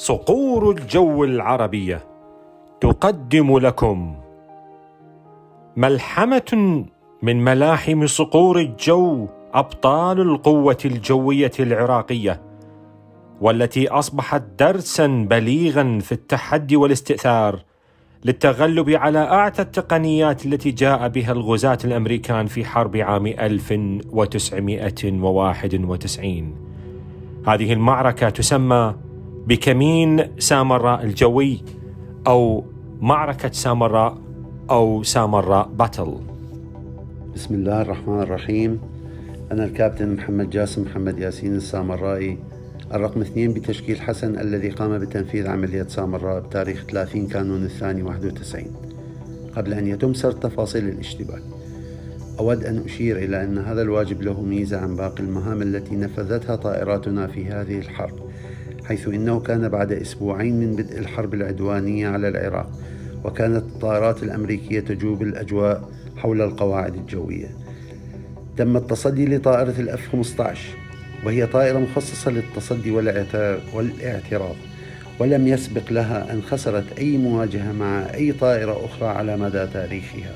صقور الجو العربية تقدم لكم ملحمة من ملاحم صقور الجو أبطال القوة الجوية العراقية، والتي أصبحت درساً بليغاً في التحدي والاستئثار للتغلب على أعتى التقنيات التي جاء بها الغزاة الأمريكان في حرب عام 1991. هذه المعركة تسمى بكمين سامراء الجوي أو معركة سامراء أو سامراء باتل. بسم الله الرحمن الرحيم. أنا الكابتن محمد جاسم محمد ياسين السامرائي، الرقم 2 بتشكيل حسن، الذي قام بتنفيذ عملية سامراء بتاريخ 30 كانون الثاني 91. قبل أن يتم سرد تفاصيل الاشتباك، أود أن أشير إلى أن هذا الواجب له ميزة عن باقي المهام التي نفذتها طائراتنا في هذه الحرب، حيث إنه كان بعد أسبوعين من بدء الحرب العدوانية على العراق، وكانت الطائرات الأمريكية تجوب الأجواء حول القواعد الجوية. تم التصدي لطائرة الF-15، وهي طائرة مخصصة للتصدي والاعتراض، ولم يسبق لها أن خسرت أي مواجهة مع أي طائرة أخرى على مدى تاريخها.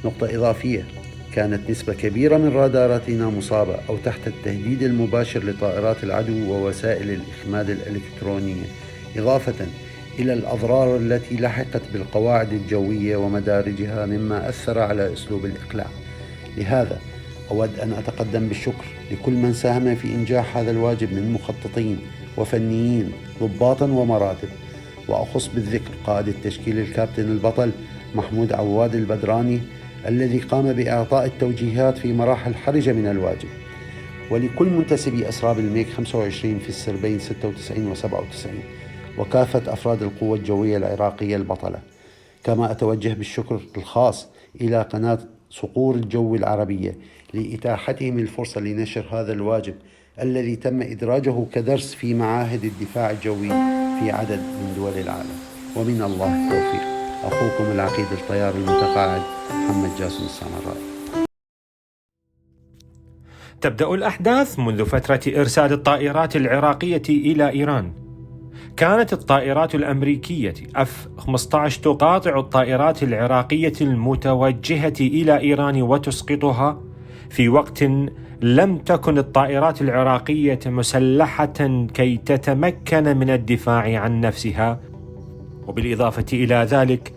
نقطة إضافية: كانت نسبة كبيرة من راداراتنا مصابة أو تحت التهديد المباشر لطائرات العدو ووسائل الإخماد الإلكترونية، إضافة إلى الأضرار التي لحقت بالقواعد الجوية ومدارجها، مما أثر على أسلوب الإقلاع. لهذا أود أن أتقدم بالشكر لكل من ساهم في إنجاح هذا الواجب من مخططين وفنيين، ضباطا ومراتب، وأخص بالذكر قائد التشكيل الكابتن البطل محمود عواد البدراني، الذي قام بإعطاء التوجيهات في مراحل حرجة من الواجب، ولكل منتسبي أسراب الميج 25 في السربين 96 و97، وكافة أفراد القوة الجوية العراقية البطلة. كما أتوجه بالشكر الخاص إلى قناة صقور الجو العربية لإتاحتهم الفرصة لنشر هذا الواجب، الذي تم إدراجه كدرس في معاهد الدفاع الجوي في عدد من دول العالم. ومن الله التوفيق. أخوكم العقيد الطيار المتقاعد محمد جاسم السامرائي. تبدأ الأحداث منذ فترة إرسال الطائرات العراقية إلى إيران. كانت الطائرات الأمريكية F-15 تقاطع الطائرات العراقية المتوجهة إلى إيران وتسقطها في وقت لم تكن الطائرات العراقية مسلحة كي تتمكن من الدفاع عن نفسها. وبالإضافة إلى ذلك،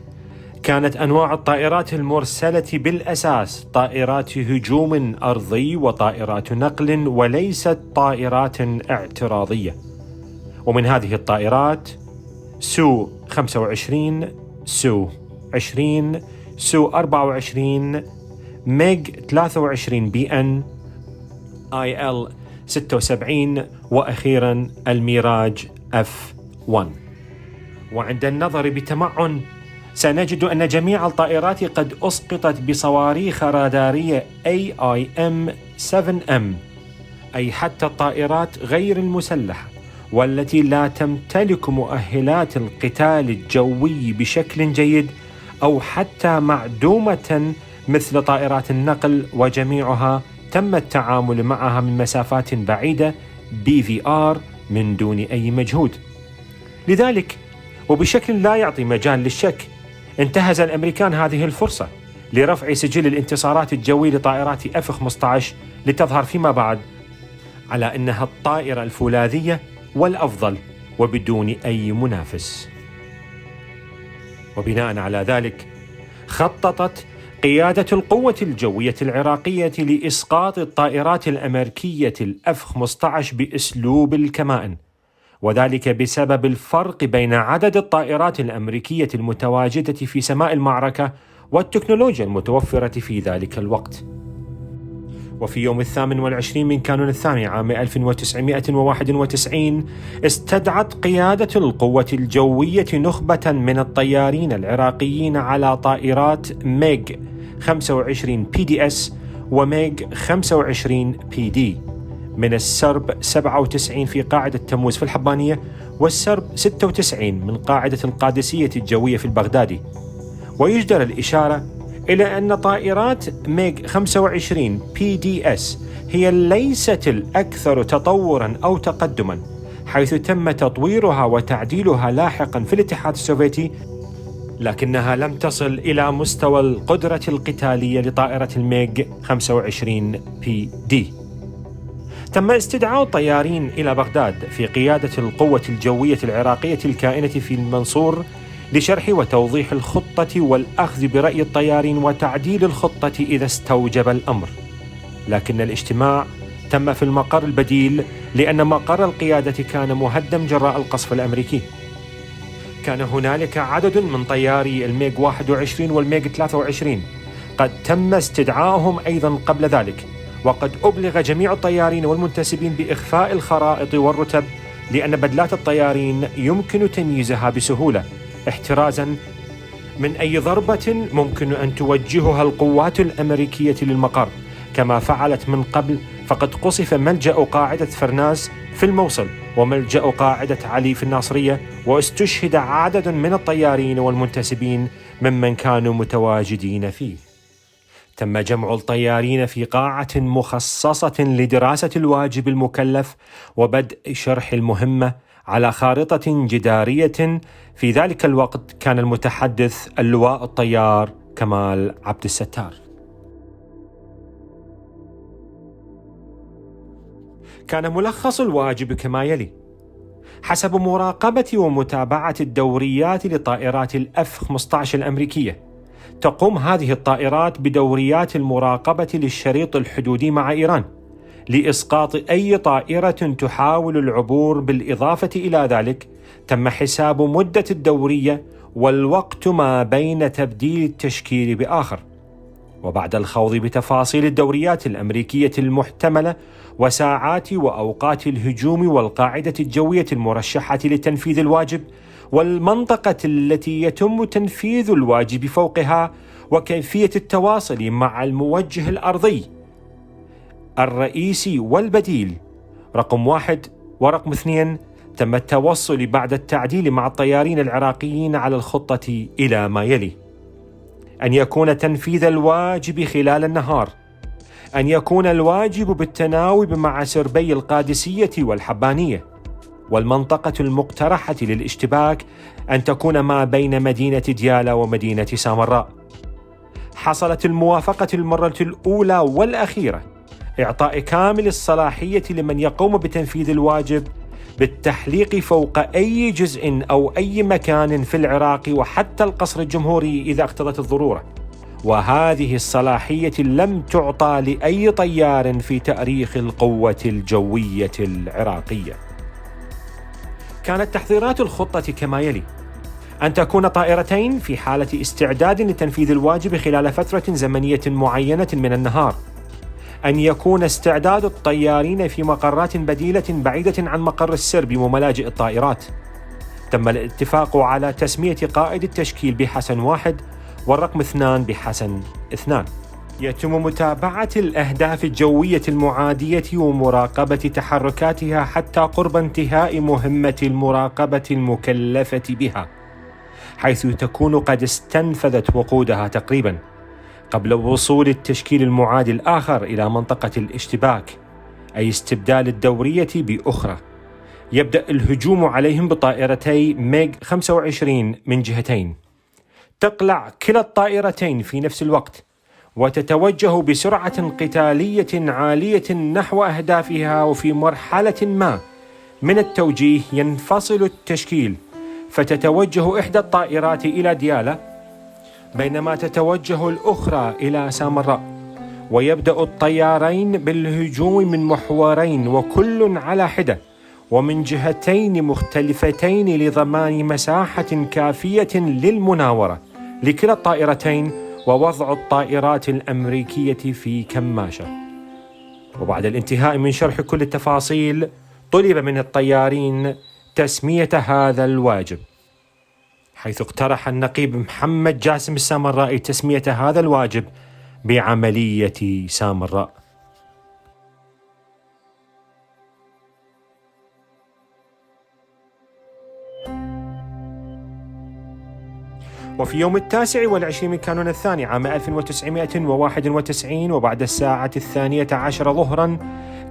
كانت أنواع الطائرات المرسلة بالأساس طائرات هجوم أرضي وطائرات نقل، وليست طائرات اعتراضية. ومن هذه الطائرات سو 25، سو 20، سو 24، ميج 23 BN، IL 76، وأخيرا الميراج F1. وعند النظر بتمعن سنجد أن جميع الطائرات قد أسقطت بصواريخ رادارية AIM-7M، أي حتى الطائرات غير المسلحة والتي لا تمتلك مؤهلات القتال الجوي بشكل جيد، أو حتى معدومة مثل طائرات النقل، وجميعها تم التعامل معها من مسافات بعيدة BVR من دون أي مجهود. لذلك وبشكل لا يعطي مجال للشك، انتهز الأمريكان هذه الفرصة لرفع سجل الانتصارات الجوي لطائرات F-15 لتظهر فيما بعد على أنها الطائرة الفولاذية والأفضل وبدون أي منافس. وبناء على ذلك خططت قيادة القوة الجوية العراقية لإسقاط الطائرات الأمريكية F-15 بأسلوب الكمائن، وذلك بسبب الفرق بين عدد الطائرات الأمريكية المتواجدة في سماء المعركة والتكنولوجيا المتوفرة في ذلك الوقت. وفي يوم 28 من كانون الثاني عام 1991 استدعت قيادة القوة الجوية نخبة من الطيارين العراقيين على طائرات ميج 25 PDS وميج 25 PD من السرب 97 في قاعدة تموز في الحبانية، والسرب 96 من قاعدة القادسية الجوية في البغدادي. ويجدر الإشارة إلى أن طائرات ميج 25 PDS هي ليست الأكثر تطوراً أو تقدماً، حيث تم تطويرها وتعديلها لاحقا في الاتحاد السوفيتي، لكنها لم تصل إلى مستوى القدرة القتالية لطائرة الميغ 25 بي دي. تم استدعاء الطيارين إلى بغداد في قيادة القوة الجوية العراقية الكائنة في المنصور لشرح وتوضيح الخطة والأخذ برأي الطيارين وتعديل الخطة إذا استوجب الأمر. لكن الاجتماع تم في المقر البديل لأن مقر القيادة كان مهدم جراء القصف الأمريكي. كان هنالك عدد من طياري الميغ 21 والميغ 23 قد تم استدعائهم أيضا قبل ذلك، وقد أبلغ جميع الطيارين والمنتسبين بإخفاء الخرائط والرتب، لأن بدلات الطيارين يمكن تمييزها بسهولة احترازا من أي ضربة ممكن أن توجهها القوات الأمريكية للمقر، كما فعلت من قبل. فقد قصف ملجأ قاعدة فرناز في الموصل وملجأ قاعدة علي في الناصرية، واستشهد عدد من الطيارين والمنتسبين ممن كانوا متواجدين فيه. تم جمع الطيارين في قاعة مخصصة لدراسة الواجب المكلف وبدء شرح المهمة على خارطة جدارية. في ذلك الوقت كان المتحدث اللواء الطيار كمال عبد الستار. كان ملخص الواجب كما يلي: حسب مراقبة ومتابعة الدوريات لطائرات الF-15 الأمريكية، تقوم هذه الطائرات بدوريات المراقبة للشريط الحدودي مع إيران لإسقاط أي طائرة تحاول العبور. بالإضافة إلى ذلك، تم حساب مدة الدورية والوقت ما بين تبديل التشكيل بآخر. وبعد الخوض بتفاصيل الدوريات الأمريكية المحتملة وساعات وأوقات الهجوم والقاعدة الجوية المرشحة لتنفيذ الواجب والمنطقة التي يتم تنفيذ الواجب فوقها وكيفية التواصل مع الموجه الأرضي الرئيسي والبديل رقم 1 ورقم 2، تم التوصل بعد التعديل مع الطيارين العراقيين على الخطة إلى ما يلي: أن يكون تنفيذ الواجب خلال النهار، أن يكون الواجب بالتناوب مع سربي القادسية والحبانية، والمنطقة المقترحة للاشتباك أن تكون ما بين مدينة ديالا ومدينة سامراء. حصلت الموافقة المرة الأولى والأخيرة إعطاء كامل الصلاحية لمن يقوم بتنفيذ الواجب بالتحليق فوق أي جزء أو أي مكان في العراق وحتى القصر الجمهوري إذا اقتضت الضرورة، وهذه الصلاحية لم تعطى لأي طيار في تاريخ القوة الجوية العراقية. كانت تحضيرات الخطة كما يلي: أن تكون طائرتين في حالة استعداد لتنفيذ الواجب خلال فترة زمنية معينة من النهار، أن يكون استعداد الطيارين في مقرات بديلة بعيدة عن مقر السرب وملاجئ الطائرات. تم الاتفاق على تسمية قائد التشكيل بحسن 1 والرقم 2 بحسن 2. يتم متابعة الأهداف الجوية المعادية ومراقبة تحركاتها حتى قرب انتهاء مهمة المراقبة المكلفة بها، حيث تكون قد استنفذت وقودها تقريبا قبل وصول التشكيل المعادي الآخر إلى منطقة الاشتباك، أي استبدال الدورية بأخرى. يبدأ الهجوم عليهم بطائرتي ميغ 25 من جهتين، تقلع كلا الطائرتين في نفس الوقت وتتوجه بسرعة قتالية عالية نحو أهدافها، وفي مرحلة ما من التوجيه ينفصل التشكيل فتتوجه إحدى الطائرات إلى ديالا بينما تتوجه الأخرى إلى سامراء، ويبدأ الطيارين بالهجوم من محورين وكل على حدة ومن جهتين مختلفتين لضمان مساحة كافية للمناورة لكلا الطائرتين ووضع الطائرات الأمريكية في كماشة. وبعد الانتهاء من شرح كل التفاصيل، طلب من الطيارين تسمية هذا الواجب، حيث اقترح النقيب محمد جاسم السامرائي تسمية هذا الواجب بعملية سامراء. وفي يوم 29 من كانون الثاني عام 1991 وبعد الساعة 12 ظهرا،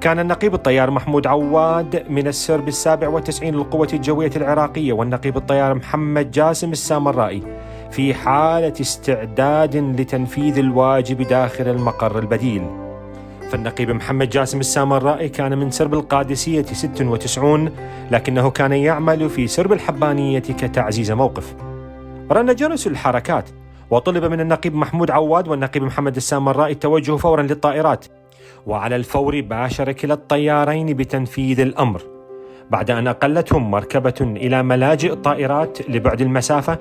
كان النقيب الطيار محمود عواد من السرب 97 للقوة الجوية العراقية والنقيب الطيار محمد جاسم السامرائي في حالة استعداد لتنفيذ الواجب داخل المقر البديل. فالنقيب محمد جاسم السامرائي كان من سرب القادسية 96، لكنه كان يعمل في سرب الحبانية كتعزيز موقف. رن جرس الحركات وطلب من النقيب محمود عواد والنقيب محمد السامرائي التوجه فورا للطائرات، وعلى الفور باشر كلا الطيارين بتنفيذ الأمر. بعد أن أقلتهم مركبة إلى ملاجئ الطائرات لبعد المسافة،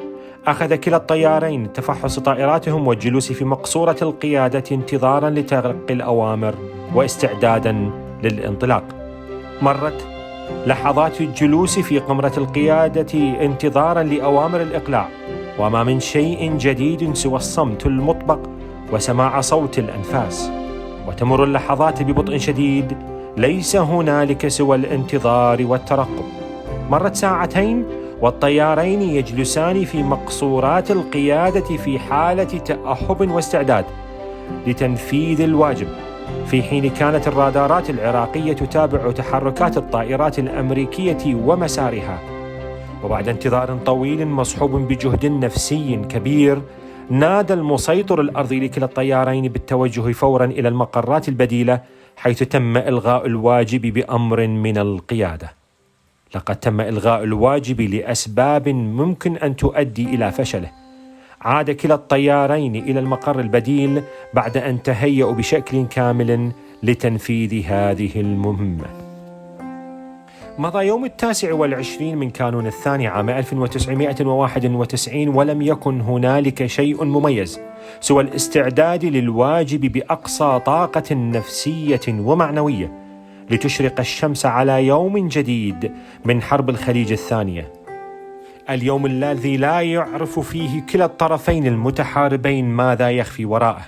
أخذ كلا الطيارين تفحص طائراتهم والجلوس في مقصورة القيادة انتظارا لتلقي الأوامر واستعدادا للانطلاق. مرت لحظات الجلوس في قمرة القيادة انتظارا لأوامر الإقلاع، وما من شيء جديد سوى الصمت المطبق وسماع صوت الأنفاس. وتمر اللحظات ببطء شديد، ليس هنالك سوى الانتظار والترقب. مرت ساعتين والطيارين يجلسان في مقصورات القيادة في حالة تأهب واستعداد لتنفيذ الواجب، في حين كانت الرادارات العراقية تتابع تحركات الطائرات الأمريكية ومسارها. وبعد انتظار طويل مصحوب بجهد نفسي كبير، نادى المسيطر الأرضي لكلا الطيارين بالتوجه فورا إلى المقرات البديلة، حيث تم إلغاء الواجب بأمر من القيادة. لقد تم إلغاء الواجب لأسباب ممكن أن تؤدي إلى فشله. عاد كلا الطيارين إلى المقر البديل بعد أن تهيأوا بشكل كامل لتنفيذ هذه المهمة. مضى يوم 29 من كانون الثاني عام 1991 ولم يكن هنالك شيء مميز سوى الاستعداد للواجب بأقصى طاقة نفسية ومعنوية لتشرق الشمس على يوم جديد من حرب الخليج الثانية. اليوم الذي لا يعرف فيه كلا الطرفين المتحاربين ماذا يخفي وراءه.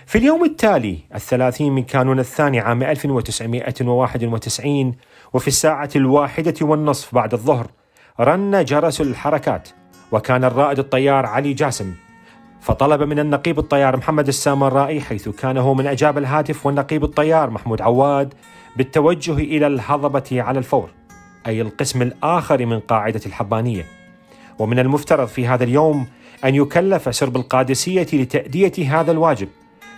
في اليوم التالي 30 من كانون الثاني عام 1991 وفي 1:01 بعد الظهر رن جرس الحركات، وكان الرائد الطيار علي جاسم، فطلب من النقيب الطيار محمد السامرائي، حيث كان هو من أجاب الهاتف، والنقيب الطيار محمود عواد بالتوجه إلى الهضبة على الفور، أي القسم الآخر من قاعدة الحبانية. ومن المفترض في هذا اليوم أن يكلف سرب القادسية لتأدية هذا الواجب،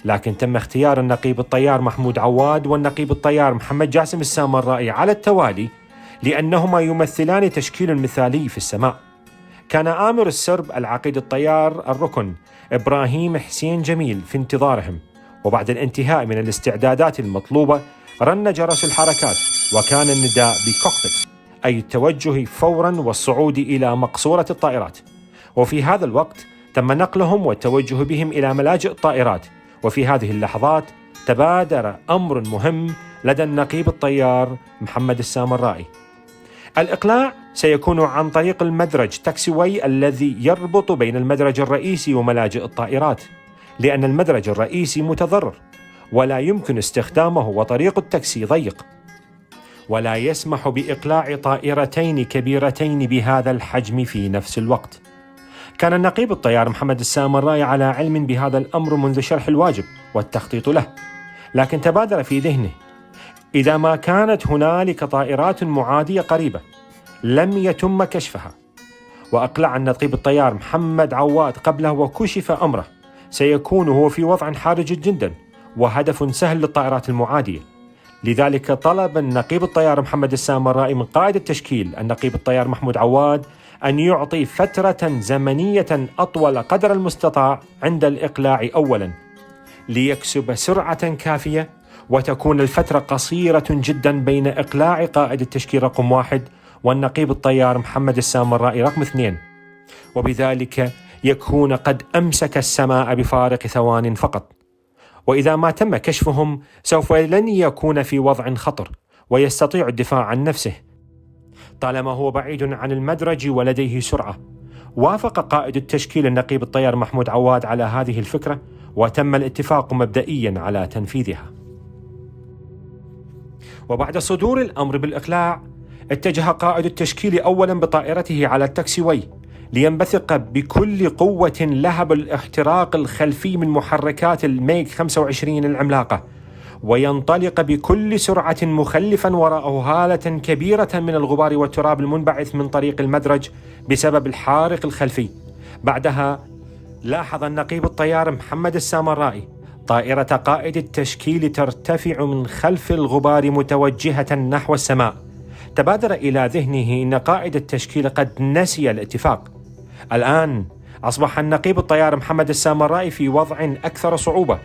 لكن تم اختيار النقيب الطيار محمود عواد والنقيب الطيار محمد جاسم السامرائي على التوالي لأنهما يمثلان تشكيل مثالي في السماء. كان آمر السرب العقيد الطيار الركن إبراهيم حسين جميل في انتظارهم، وبعد الانتهاء من الاستعدادات المطلوبة رن جرس الحركات، وكان النداء بكوكبيت، أي التوجه فورا والصعود إلى مقصورة الطائرات. وفي هذا الوقت تم نقلهم والتوجه بهم إلى ملاجئ الطائرات. وفي هذه اللحظات تبادر أمر مهم لدى النقيب الطيار محمد السامرائي. الإقلاع سيكون عن طريق المدرج تاكسيواي الذي يربط بين المدرج الرئيسي وملاجئ الطائرات، لأن المدرج الرئيسي متضرر ولا يمكن استخدامه، وطريق التاكسي ضيق ولا يسمح بإقلاع طائرتين كبيرتين بهذا الحجم في نفس الوقت. كان النقيب الطيار محمد السامرائي على علم بهذا الأمر منذ شرح الواجب والتخطيط له، لكن تبادر في ذهنه إذا ما كانت هنالك طائرات معادية قريبة لم يتم كشفها وأقلع النقيب الطيار محمد عواد قبله وكشف أمره، سيكون هو في وضع حرج جدا وهدف سهل للطائرات المعادية. لذلك طلب النقيب الطيار محمد السامرائي من قائد التشكيل النقيب الطيار محمود عواد أن يعطي فترة زمنية أطول قدر المستطاع عند الإقلاع أولا، ليكسب سرعة كافية وتكون الفترة قصيرة جدا بين إقلاع قائد التشكيل رقم 1 والنقيب الطيار محمد السامرائي رقم 2، وبذلك يكون قد أمسك السماء بفارق ثوان فقط. وإذا ما تم كشفهم سوف لن يكون في وضع خطر ويستطيع الدفاع عن نفسه طالما هو بعيد عن المدرج ولديه سرعة. وافق قائد التشكيل النقيب الطيار محمود عواد على هذه الفكرة، وتم الاتفاق مبدئيا على تنفيذها. وبعد صدور الأمر بالإقلاع اتجه قائد التشكيل أولا بطائرته على التاكسيواي لينبثق بكل قوة لهب الاحتراق الخلفي من محركات الميغ 25 العملاقة، وينطلق بكل سرعة مخلفا وراءه هالة كبيرة من الغبار والتراب المنبعث من طريق المدرج بسبب الحارق الخلفي. بعدها لاحظ النقيب الطيار محمد السامرائي طائرة قائد التشكيل ترتفع من خلف الغبار متوجهة نحو السماء. تبادر إلى ذهنه أن قائد التشكيل قد نسي الاتفاق. الآن أصبح النقيب الطيار محمد السامرائي في وضع أكثر صعوبة،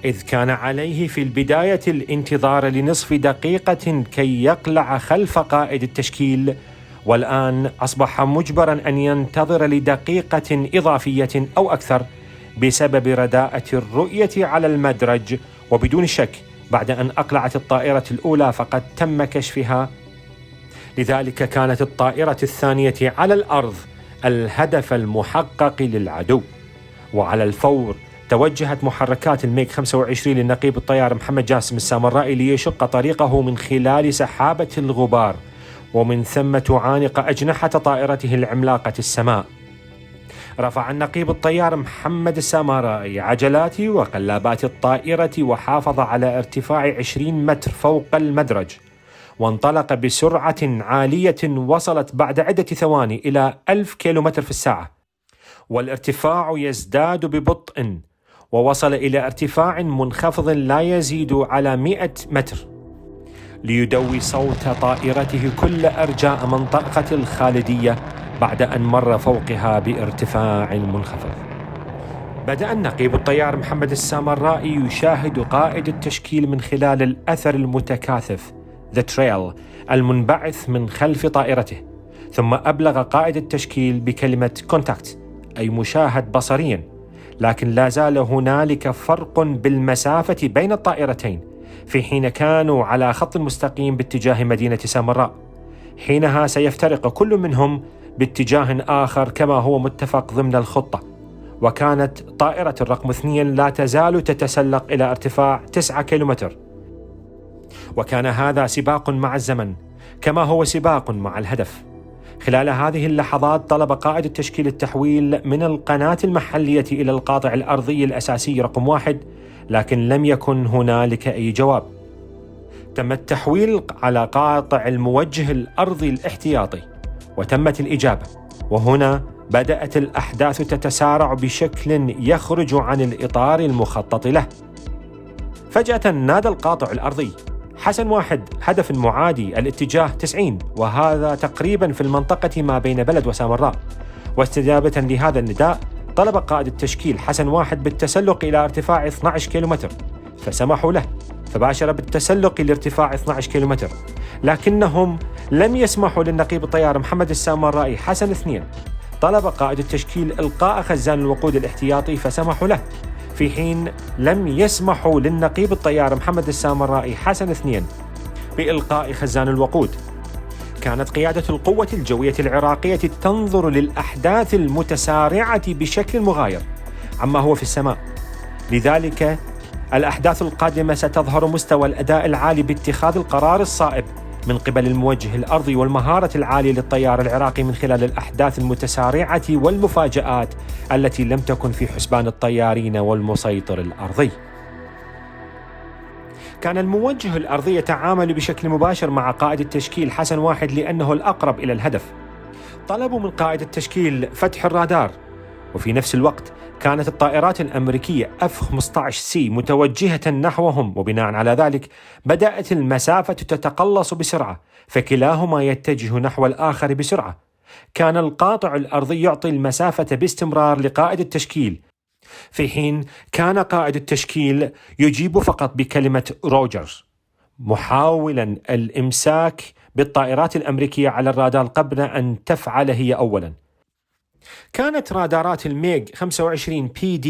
إذ كان عليه في البداية الانتظار لنصف دقيقة كي يقلع خلف قائد التشكيل، والآن أصبح مجبرا أن ينتظر لدقيقة إضافية أو أكثر بسبب رداءة الرؤية على المدرج. وبدون شك بعد أن أقلعت الطائرة الأولى فقد تم كشفها، لذلك كانت الطائرة الثانية على الأرض الهدف المحقق للعدو. وعلى الفور توجهت محركات الميج 25 للنقيب الطيار محمد جاسم السامرائي ليشق طريقه من خلال سحابة الغبار، ومن ثم تعانق أجنحة طائرته العملاقة السماء. رفع النقيب الطيار محمد السامرائي عجلات وقلابات الطائرة وحافظ على ارتفاع 20 متر فوق المدرج، وانطلق بسرعة عالية وصلت بعد عدة ثواني إلى 1000 كيلومتر في الساعة، والارتفاع يزداد ببطء، ووصل إلى ارتفاع منخفض لا يزيد على 100 متر، ليدوي صوت طائرته كل أرجاء منطقة الخالدية بعد أن مر فوقها بارتفاع منخفض. بدأ النقيب الطيار محمد السامرائي يشاهد قائد التشكيل من خلال الأثر المتكاثف The Trail المنبعث من خلف طائرته، ثم أبلغ قائد التشكيل بكلمة Contact أي مشاهد بصريا، لكن لا زال هنالك فرق بالمسافة بين الطائرتين في حين كانوا على خط مستقيم باتجاه مدينة سامراء. حينها سيفترق كل منهم باتجاه آخر كما هو متفق ضمن الخطة. وكانت طائرة الرقم 2 لا تزال تتسلق إلى ارتفاع 9 كيلومتر، وكان هذا سباق مع الزمن كما هو سباق مع الهدف. خلال هذه اللحظات طلب قائد التشكيل التحويل من القناة المحلية إلى القاطع الأرضي الأساسي رقم 1، لكن لم يكن هنالك أي جواب. تم التحويل على قاطع الموجه الأرضي الاحتياطي وتمت الإجابة، وهنا بدأت الأحداث تتسارع بشكل يخرج عن الإطار المخطط له. فجأة نادى القاطع الأرضي: حسن 1 هدف معادي الاتجاه 90، وهذا تقريبا في المنطقة ما بين بلد وسامراء. واستجابة لهذا النداء طلب قائد التشكيل حسن 1 بالتسلق إلى ارتفاع 12 كيلومتر، فسمحوا له، فباشر بالتسلق لارتفاع 12 كيلومتر، لكنهم لم يسمحوا للنقيب الطيار محمد السامرائي حسن 2. طلب قائد التشكيل إلقاء خزان الوقود الاحتياطي فسمحوا له، في حين لم يسمحوا للنقيب الطيار محمد السامرائي حسن 2 بإلقاء خزان الوقود. كانت قيادة القوة الجوية العراقية تنظر للأحداث المتسارعة بشكل مغاير عما هو في السماء، لذلك الأحداث القادمة ستظهر مستوى الأداء العالي باتخاذ القرار الصائب من قبل الموجه الأرضي والمهارة العالية للطيار العراقي من خلال الأحداث المتسارعة والمفاجآت التي لم تكن في حسبان الطيارين والمسيطر الأرضي. كان الموجه الأرضي يتعامل بشكل مباشر مع قائد التشكيل حسن 1 لأنه الأقرب إلى الهدف. طلبوا من قائد التشكيل فتح الرادار، وفي نفس الوقت كانت الطائرات الأمريكية F-15C متوجهة نحوهم، وبناء على ذلك بدأت المسافة تتقلص بسرعة، فكلاهما يتجه نحو الآخر بسرعة. كان القاطع الأرضي يعطي المسافة باستمرار لقائد التشكيل، في حين كان قائد التشكيل يجيب فقط بكلمة روجر، محاولا الإمساك بالطائرات الأمريكية على الرادار قبل أن تفعل هي أولا. كانت رادارات الميج 25 PD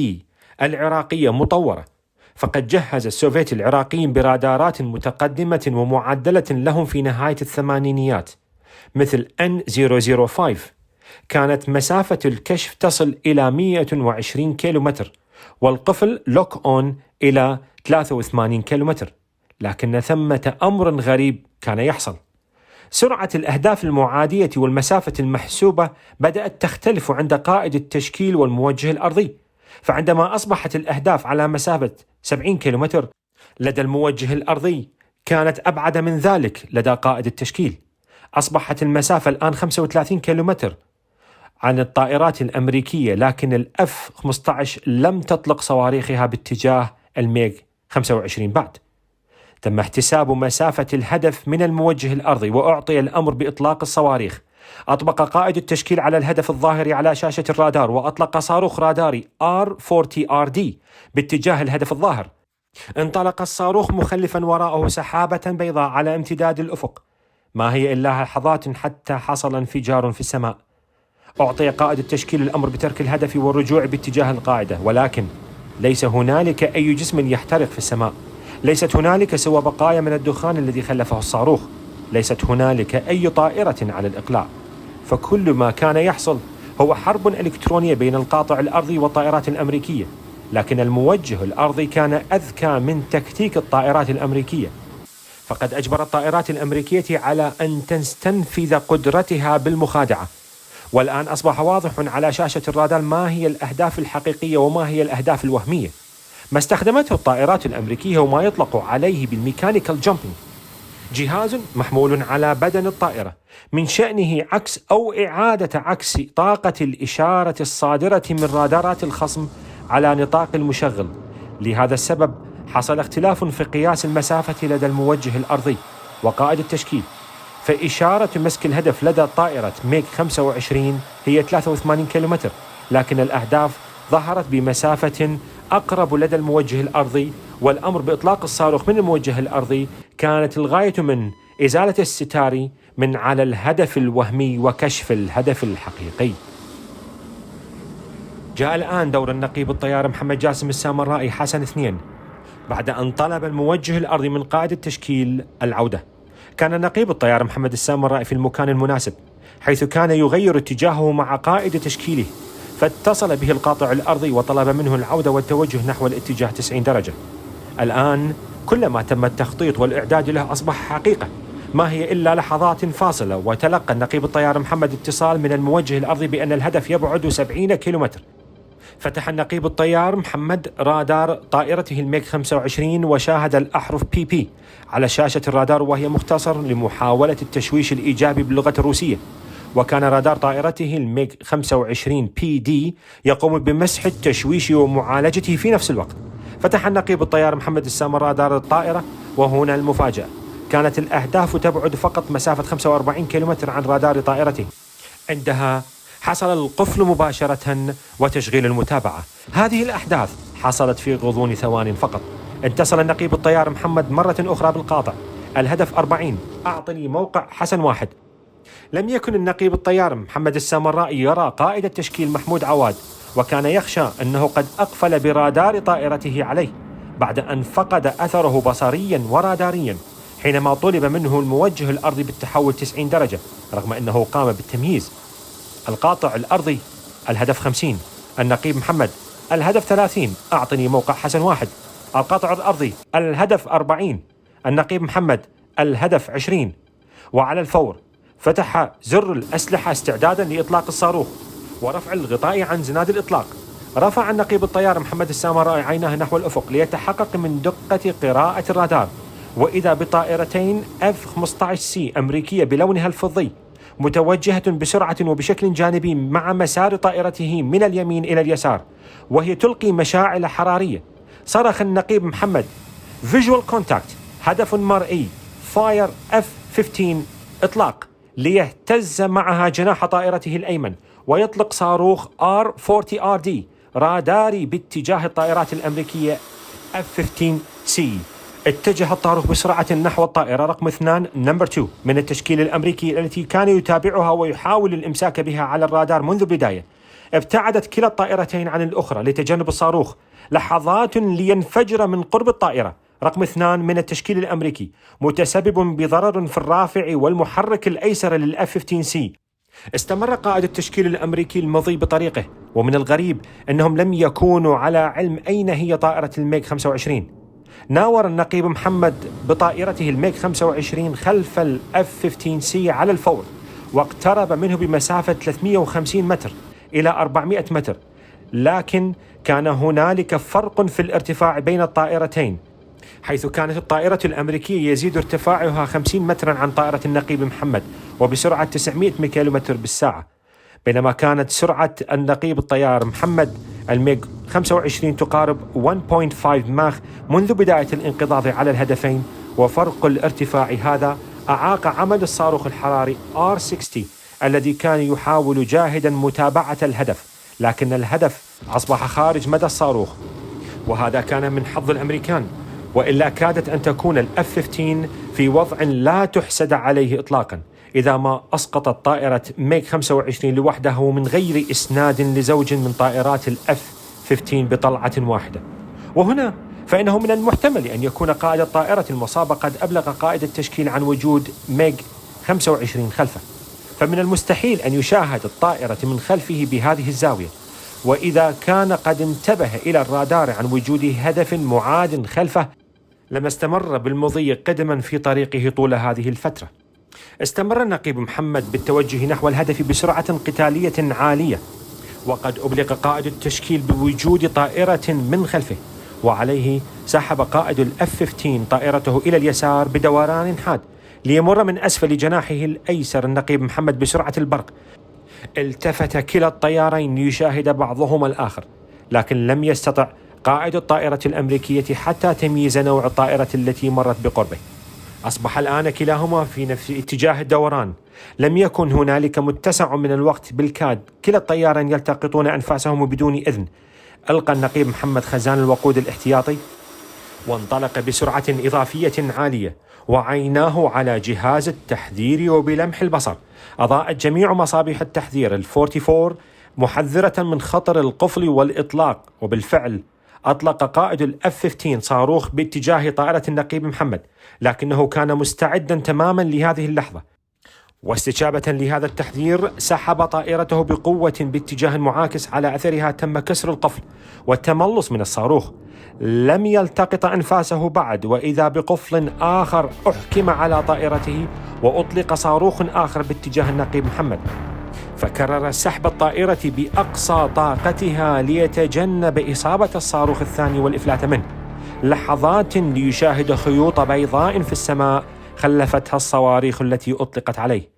العراقية مطورة، فقد جهز السوفيت العراقيين برادارات متقدمة ومعدلة لهم في نهاية الثمانينيات مثل N005. كانت مسافة الكشف تصل إلى 120 كيلومتر، والقفل لوك أون إلى 83 كيلومتر. لكن ثمة أمر غريب كان يحصل: سرعة الأهداف المعادية والمسافة المحسوبة بدأت تختلف عند قائد التشكيل والموجه الأرضي. فعندما أصبحت الأهداف على مسافة 70 كيلومتر لدى الموجه الأرضي كانت أبعد من ذلك لدى قائد التشكيل. أصبحت المسافة الآن 35 كيلومتر عن الطائرات الأمريكية، لكن الأف 15 لم تطلق صواريخها باتجاه الميغ 25 بعد. تم احتساب مسافة الهدف من الموجه الأرضي وأعطي الأمر بإطلاق الصواريخ. أطبق قائد التشكيل على الهدف الظاهري على شاشة الرادار وأطلق صاروخ راداري R40RD باتجاه الهدف الظاهر. انطلق الصاروخ مخلفا وراءه سحابة بيضاء على امتداد الأفق. ما هي إلا لحظات حتى حصل انفجار في السماء. أعطي قائد التشكيل الأمر بترك الهدف والرجوع باتجاه القاعدة، ولكن ليس هنالك أي جسم يحترق في السماء. ليست هنالك سوى بقايا من الدخان الذي خلفه الصاروخ. ليست هنالك أي طائرة على الإقلاع. فكل ما كان يحصل هو حرب إلكترونية بين القاطع الأرضي والطائرات الأمريكية، لكن الموجه الأرضي كان أذكى من تكتيك الطائرات الأمريكية، فقد أجبر الطائرات الأمريكية على أن تستنفذ قدرتها بالمخادعة. والآن أصبح واضح على شاشة الرادار ما هي الأهداف الحقيقية وما هي الأهداف الوهمية. ما استخدمته الطائرات الأمريكية هو ما يطلق عليه بالميكانيكال جامبينج، جهاز محمول على بدن الطائرة من شأنه عكس أو إعادة عكس طاقة الإشارة الصادرة من رادارات الخصم على نطاق المشغل. لهذا السبب حصل اختلاف في قياس المسافة لدى الموجه الأرضي وقائد التشكيل، فإشارة مسك الهدف لدى طائرة ميغ 25 هي 83 كيلومتر، لكن الأهداف ظهرت بمسافة أقرب لدى الموجه الأرضي. والأمر بإطلاق الصاروخ من الموجه الأرضي كانت الغاية من إزالة الستار من على الهدف الوهمي وكشف الهدف الحقيقي. جاء الآن دور النقيب الطيار محمد جاسم السامرائي حسن 2 بعد أن طلب الموجه الأرضي من قائد التشكيل العودة. كان نقيب الطيار محمد السامرائي في المكان المناسب، حيث كان يغير اتجاهه مع قائد تشكيله، فاتصل به القاطع الأرضي وطلب منه العودة والتوجه نحو الاتجاه 90 درجة. الآن كل ما تم التخطيط والإعداد له أصبح حقيقة. ما هي إلا لحظات فاصلة وتلقى النقيب الطيار محمد اتصال من الموجه الأرضي بأن الهدف يبعد 70 كيلومتر. فتح النقيب الطيار محمد رادار طائرته الميغ 25 وشاهد الأحرف PP على شاشة الرادار، وهي مختصر لمحاولة التشويش الإيجابي باللغة الروسية. وكان رادار طائرته الميغ 25 PD يقوم بمسح التشويش ومعالجته في نفس الوقت. فتح النقيب الطيار محمد السامر رادار الطائرة، وهنا المفاجأة، كانت الأهداف تبعد فقط مسافة 45 كيلومتر عن رادار طائرته. عندها حصل القفل مباشرة وتشغيل المتابعة. هذه الأحداث حصلت في غضون ثوان فقط. اتصل النقيب الطيار محمد مرة أخرى بالقاطع. الهدف 40، أعطني موقع حسن 1. لم يكن النقيب الطيار محمد السامرائي يرى قائد التشكيل محمود عواد، وكان يخشى أنه قد أقفل برادار طائرته عليه بعد أن فقد أثره بصريا وراداريا حينما طلب منه الموجه الأرضي بالتحول 90 درجة، رغم أنه قام بالتمييز. القاطع الأرضي الهدف 50، النقيب محمد الهدف 30، أعطني موقع حسن 1. القاطع الأرضي الهدف 40، النقيب محمد الهدف 20. وعلى الفور فتح زر الأسلحة استعدادا لإطلاق الصاروخ ورفع الغطاء عن زناد الإطلاق. رفع النقيب الطيار محمد السامرائي عيناه نحو الأفق ليتحقق من دقة قراءة الرادار، وإذا بطائرتين F-15C أمريكية بلونها الفضي متوجهة بسرعة وبشكل جانبي مع مسار طائرته من اليمين إلى اليسار، وهي تلقي مشاعل حرارية. صرخ النقيب محمد: Visual Contact، هدف مرئي، Fire F-15، إطلاق، ليهتز معها جناح طائرته الأيمن ويطلق صاروخ R40RD راداري باتجاه الطائرات الأمريكية F-15C. اتجه الطائرة بسرعة نحو الطائرة رقم 2 نمبر 2 من التشكيل الأمريكي التي كان يتابعها ويحاول الإمساك بها على الرادار منذ البداية. ابتعدت كلا الطائرتين عن الأخرى لتجنب الصاروخ لحظات لينفجر من قرب الطائرة رقم 2 من التشكيل الأمريكي، متسبب بضرر في الرافع والمحرك الأيسر للF-15C. استمر قائد التشكيل الأمريكي المضي بطريقه، ومن الغريب أنهم لم يكونوا على علم أين هي طائرة الميغ 25. ناور النقيب محمد بطائرته الميغ 25 خلف الF-15C على الفور، واقترب منه بمسافة 350 متر إلى 400 متر، لكن كان هنالك فرق في الارتفاع بين الطائرتين. حيث كانت الطائرة الأمريكية يزيد ارتفاعها 50 مترا عن طائرة النقيب محمد وبسرعة 900 كيلومتر بالساعة، بينما كانت سرعة النقيب الطيار محمد الميغ 25 تقارب 1.5 ماخ منذ بداية الانقضاض على الهدفين، وفرق الارتفاع هذا أعاق عمل الصاروخ الحراري R-60 الذي كان يحاول جاهدا متابعة الهدف، لكن الهدف أصبح خارج مدى الصاروخ، وهذا كان من حظ الأمريكان، وإلا كادت أن تكون الF-15 في وضع لا تحسد عليه إطلاقا إذا ما أسقطت طائرة ميغ 25 لوحده من غير إسناد لزوج من طائرات الF-15 بطلعة واحدة. وهنا فإنه من المحتمل أن يكون قائد الطائرة المصابة قد أبلغ قائد التشكيل عن وجود ميغ 25 خلفه، فمن المستحيل أن يشاهد الطائرة من خلفه بهذه الزاوية، وإذا كان قد انتبه إلى الرادار عن وجود هدف معاد خلفه لما استمر بالمضي قدما في طريقه طول هذه الفترة. استمر النقيب محمد بالتوجه نحو الهدف بسرعة قتالية عالية، وقد أبلغ قائد التشكيل بوجود طائرة من خلفه، وعليه سحب قائد الF-15 طائرته إلى اليسار بدوران حاد ليمر من أسفل جناحه الأيسر النقيب محمد بسرعة البرق. التفت كلا الطيارين ليشاهد بعضهما الآخر، لكن لم يستطع قائد الطائرة الأمريكية حتى تمييز نوع الطائرة التي مرت بقربه. أصبح الآن كلاهما في نفس اتجاه الدوران، لم يكن هنالك متسع من الوقت بالكاد، كلا الطيارين يلتقطون أنفاسهم بدون إذن. ألقى النقيب محمد خزان الوقود الاحتياطي وانطلق بسرعة إضافية عالية، وعيناه على جهاز التحذير، وبلمح البصر أضاءت جميع مصابيح التحذير ال44 محذرة من خطر القفل والإطلاق. وبالفعل أطلق قائد الF-15 صاروخ باتجاه طائرة النقيب محمد، لكنه كان مستعدا تماما لهذه اللحظة، واستجابة لهذا التحذير سحب طائرته بقوة باتجاه معاكس، على أثرها تم كسر القفل والتملص من الصاروخ. لم يلتقط أنفاسه بعد، وإذا بقفل آخر أحكم على طائرته وأطلق صاروخ آخر باتجاه النقيب محمد، فكرر سحب الطائرة بأقصى طاقتها ليتجنب إصابة الصاروخ الثاني والإفلات منه. لحظات ليشاهد خيوط بيضاء في السماء خلفتها الصواريخ التي أطلقت عليه.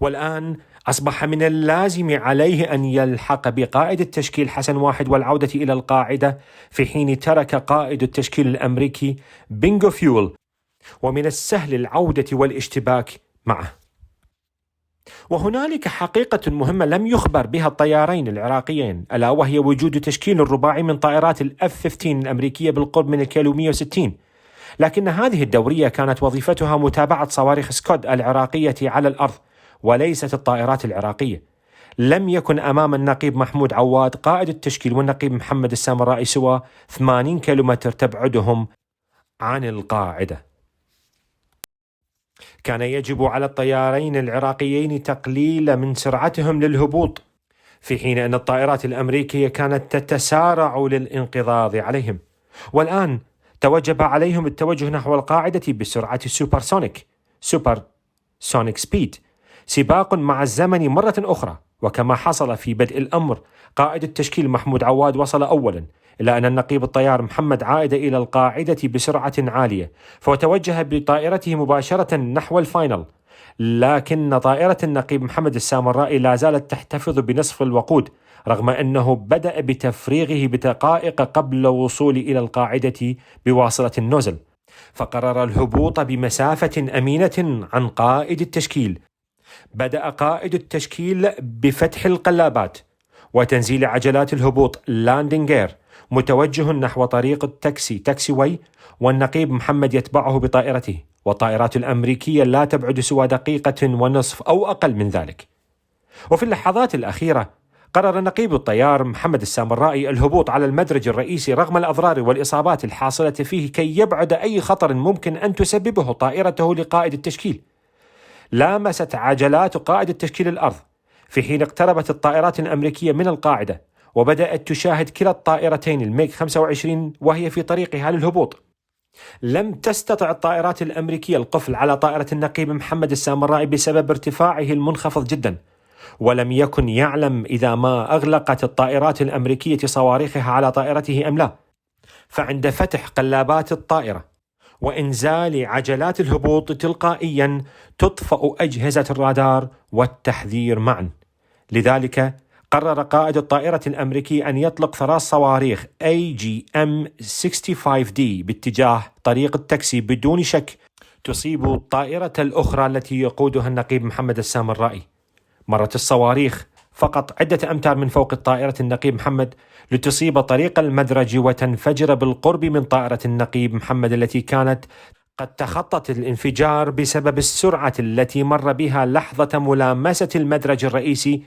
والآن أصبح من اللازم عليه أن يلحق بقائد التشكيل حسن واحد والعودة إلى القاعدة، في حين ترك قائد التشكيل الأمريكي بينغو فيول، ومن السهل العودة والاشتباك معه. وهنالك حقيقة مهمة لم يخبر بها الطيارين العراقيين، ألا وهي وجود تشكيل رباعي من طائرات الF-15 الأمريكية بالقرب من الكيلو 160، لكن هذه الدورية كانت وظيفتها متابعة صواريخ سكود العراقية على الأرض وليست الطائرات العراقية. لم يكن أمام النقيب محمود عواد قائد التشكيل والنقيب محمد السامرائي سوى 80 كيلومتر تبعدهم عن القاعدة. كان يجب على الطيارين العراقيين تقليل من سرعتهم للهبوط، في حين أن الطائرات الأمريكية كانت تتسارع للانقضاض عليهم. والآن توجب عليهم التوجه نحو القاعدة بسرعة سوبر سونيك سبيد، سباق مع الزمن مرة أخرى. وكما حصل في بدء الأمر، قائد التشكيل محمود عواد وصل أولا، إلا أن النقيب الطيار محمد عائد إلى القاعدة بسرعة عالية، فتوجه بطائرته مباشرة نحو الفاينل، لكن طائرة النقيب محمد السامرائي لا زالت تحتفظ بنصف الوقود، رغم أنه بدأ بتفريغه بدقائق قبل الوصول إلى القاعدة بواصلة النوزل، فقرر الهبوط بمسافة أمينة عن قائد التشكيل. بدأ قائد التشكيل بفتح القلابات وتنزيل عجلات الهبوط لاندنج جير، متوجه نحو طريق تاكسي واي، والنقيب محمد يتبعه بطائرته، والطائرات الأمريكية لا تبعد سوى دقيقة ونصف أو أقل من ذلك. وفي اللحظات الأخيرة قرر نقيب الطيار محمد السامرائي الهبوط على المدرج الرئيسي رغم الأضرار والإصابات الحاصلة فيه، كي يبعد أي خطر ممكن أن تسببه طائرته لقائد التشكيل. لامست عجلات قائد التشكيل الأرض في حين اقتربت الطائرات الأمريكية من القاعدة، وبدأت تشاهد كلا الطائرتين الميغ 25 وهي في طريقها للهبوط. لم تستطع الطائرات الأمريكية القفل على طائرة النقيب محمد السامرائي بسبب ارتفاعه المنخفض جدا، ولم يكن يعلم إذا ما أغلقت الطائرات الأمريكية صواريخها على طائرته أم لا. فعند فتح قلابات الطائرة وإنزال عجلات الهبوط تلقائيا تطفأ أجهزة الرادار والتحذير معا. لذلك قرر قائد الطائرة الأمريكي أن يطلق 3 صواريخ AGM-65D باتجاه طريق التاكسي بدون شك تصيب الطائرة الأخرى التي يقودها النقيب محمد السامرائي. مرت الصواريخ فقط عدة أمتار من فوق طائرة النقيب محمد لتصيب طريق المدرج وتنفجر بالقرب من طائرة النقيب محمد التي كانت قد تخطت الانفجار بسبب السرعة التي مر بها لحظة ملامسة المدرج الرئيسي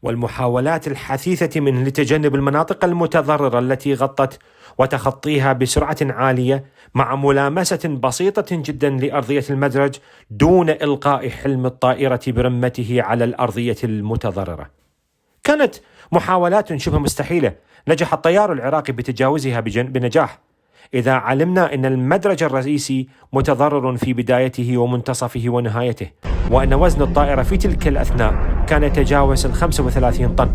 والمحاولات الحثيثة منه لتجنب المناطق المتضررة التي غطت وتخطيها بسرعة عالية مع ملامسة بسيطة جدا لأرضية المدرج دون إلقاء حلم الطائرة برمته على الأرضية المتضررة. كانت محاولات شبه مستحيلة نجح الطيار العراقي بتجاوزها بنجاح، إذا علمنا أن المدرج الرئيسي متضرر في بدايته ومنتصفه ونهايته، وأن وزن الطائرة في تلك الأثناء كان يتجاوز 35 طن.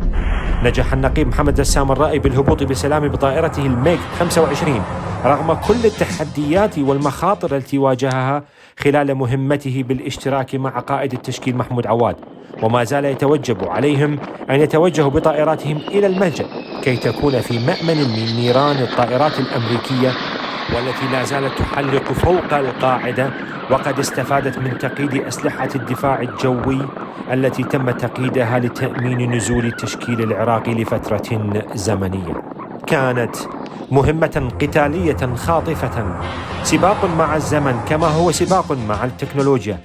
نجح النقيب محمد السامرائي بالهبوط بسلام بطائرته الميغ 25 رغم كل التحديات والمخاطر التي واجهها خلال مهمته بالاشتراك مع قائد التشكيل محمود عواد، وما زال يتوجب عليهم أن يتوجهوا بطائراتهم إلى الملجأ كي تكون في مأمن من نيران الطائرات الأمريكية والتي لا زالت تحلق فوق القاعدة، وقد استفادت من تقييد أسلحة الدفاع الجوي التي تم تقييدها لتأمين نزول التشكيل العراقي لفترة زمنية. كانت مهمة قتالية خاطفة، سباق مع الزمن كما هو سباق مع التكنولوجيا.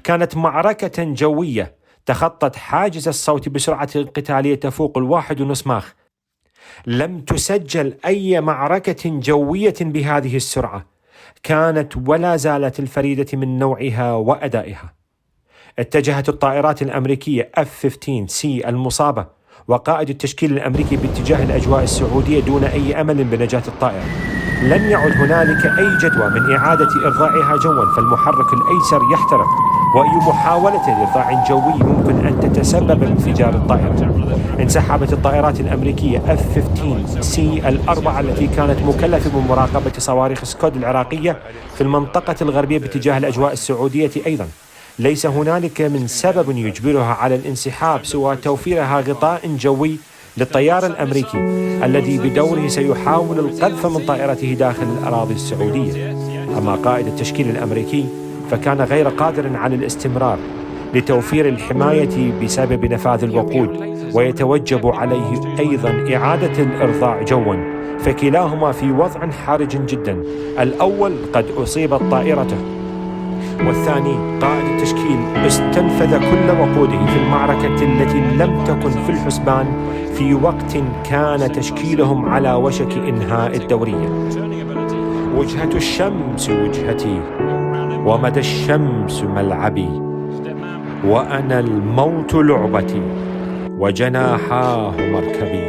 كانت معركة جوية تخطت حاجز الصوت بسرعة قتالية تفوق 1.5 ماخ. لم تسجل أي معركة جوية بهذه السرعة، كانت ولا زالت الفريدة من نوعها وأدائها. اتجهت الطائرات الأمريكية F-15C المصابة وقائد التشكيل الأمريكي باتجاه الأجواء السعودية دون أي أمل بنجاة الطائرة. لم يعد هنالك أي جدوى من إعادة إرضاعها جوا، فالمحرك الأيسر يحترق، وأي محاولة لإرضاع جوي ممكن أن تتسبب بانفجار الطائرة. انسحبت الطائرات الأمريكية F-15C الأربعة التي كانت مكلفة بمراقبة صواريخ سكود العراقية في المنطقة الغربية باتجاه الأجواء السعودية أيضا. ليس هنالك من سبب يجبرها على الانسحاب سوى توفيرها غطاء جوي للطيار الأمريكي الذي بدوره سيحاول القذف من طائرته داخل الأراضي السعودية. أما قائد التشكيل الأمريكي فكان غير قادر على الاستمرار لتوفير الحماية بسبب نفاذ الوقود، ويتوجب عليه أيضا إعادة الإرضاع جوا، فكلاهما في وضع حرج جدا. الأول قد أصيبت طائرته، والثاني قائد التشكيل استنفذ كل وقوده في المعركة التي لم تكن في الحسبان في وقت كان تشكيلهم على وشك إنهاء الدورية. وجهة الشمس وجهتي، ومدى الشمس ملعبي، وأنا الموت لعبتي، وجناحاه مركبي،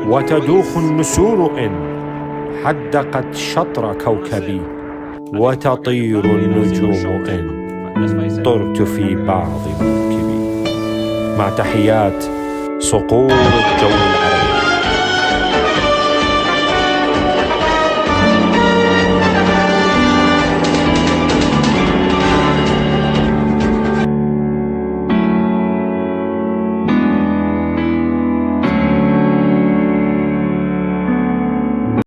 وتدوخ النسور إن حدقت شطر كوكبي، وتطير النجوم إن طرت في بعض مركبي. مع تحيات صقور الجو العالمي.